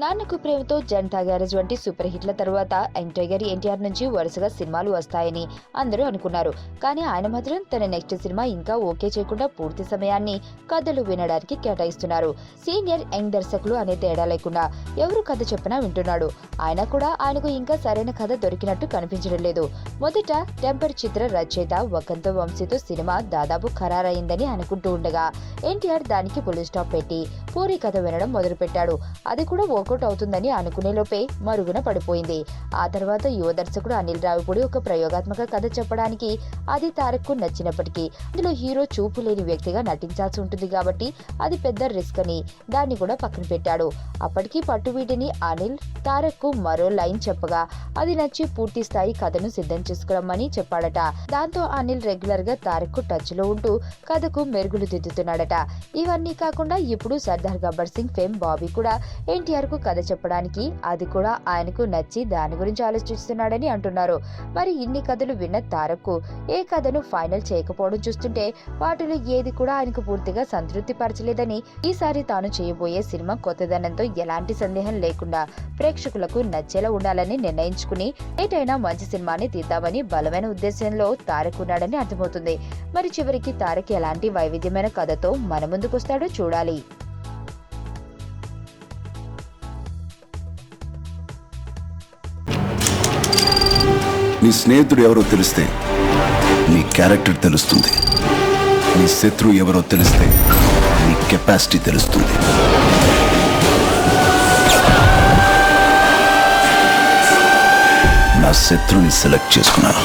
Nannaku Prematho Janata garage వంటి super హిట్ల తరువాత young tiger NTR నుంచి వరుసగా సినిమాలు వస్తాయని అందరూ అనుకున్నారు. కానీ ఆయన మాత్రం తన నెక్స్ట్ సినిమా ఇంకా ఓకే చేయకుండా పూర్తి సమయాన్ని కథలు వినడానికి కేటాయిస్తున్నారు. సీనియర్ యంగ్ దర్శకులు అనే తేడా లేకుండా ఎవరు కథ చెప్పినా వింటున్నాడు. ఆయన కూడా ఆయనకు ఇంకా సరైన కథ దొరికినట్టు కనిపించడం లేదు. మొదట టెంపర్ చిత్ర రచయిత వకంత వంశీతో సినిమా దాదాపు ఖరారైందని అనుకుంటూ ఉండగా ఎన్టీఆర్ దానికి ఫుల్ స్టాప్ పెట్టి పూరి కథ వినడం మొదలుపెట్టాడు. అది కూడా వర్కౌట్ అవుతుందని అనుకునేలోపే మరుగున పడిపోయింది. ఆ తర్వాత యువ దర్శకుడు అనిల్ రావిపూడి ఒక ప్రయోగాత్మక కథ చెప్పడానికి అది తారక్ కు నచ్చినప్పటికీ అందులో హీరో చూపు లేని వ్యక్తిగా నటించాల్సి ఉంటుంది కాబట్టి అది పెద్ద రిస్క్ అని దాన్ని కూడా పక్కన పెట్టాడు. అప్పటికి పట్టువీటిని అనిల్ తారక్ కు మరో లైన్ చెప్పగా అది నచ్చి పూర్తి స్థాయి కథను సిద్ధం చేసుకురమ్మని చెప్పాడట. దాంతో అనిల్ రెగ్యులర్ గా తారక్ కు టచ్ లో ఉంటూ కథకు మెరుగులు దిద్దుతున్నాడట. ఇవన్నీ కాకుండా ఇప్పుడు సర్దార్ గబ్బర్ సింగ్ ఫేమ్ బాబీ కూడా ఎన్టీఆర్ కు కథ చెప్పడానికి అది కూడా ఆయనకు నచ్చి దాని గురించి ఆలోచిస్తున్నాడని అంటున్నారు. మరి ఇన్ని కథలు విన్న తారక్ కు ఏ కథను ఫైనల్ చేయకపోవడం చూస్తుంటే వాటిలో ఏది కూడా ఆయనకు పూర్తిగా సంతృప్తి పరచలేదని, ఈసారి తాను చేయబోయే సినిమా కొత్తదనంతో ఎలాంటి సందేహం లేకుండా ప్రేక్షకులకు నచ్చేలా ఉండాలని నిర్ణయించుకుని ఏటైనా మంచి సినిమాని తీద్దామని బలమైన ఉద్దేశంలో తారక్ ఉన్నాడని అర్థమవుతుంది. మరి చివరికి తారక్ ఎలాంటి వైవిధ్యమైన కథతో మన ముందుకొస్తాడో చూడాలి. నీ స్నేహితుడు ఎవరో తెలిస్తే నీ క్యారెక్టర్ తెలుస్తుంది. నీ శత్రువు ఎవరో తెలిస్తే నీ కెపాసిటీ తెలుస్తుంది. నా శత్రువుని సెలెక్ట్ చేసుకున్నాను.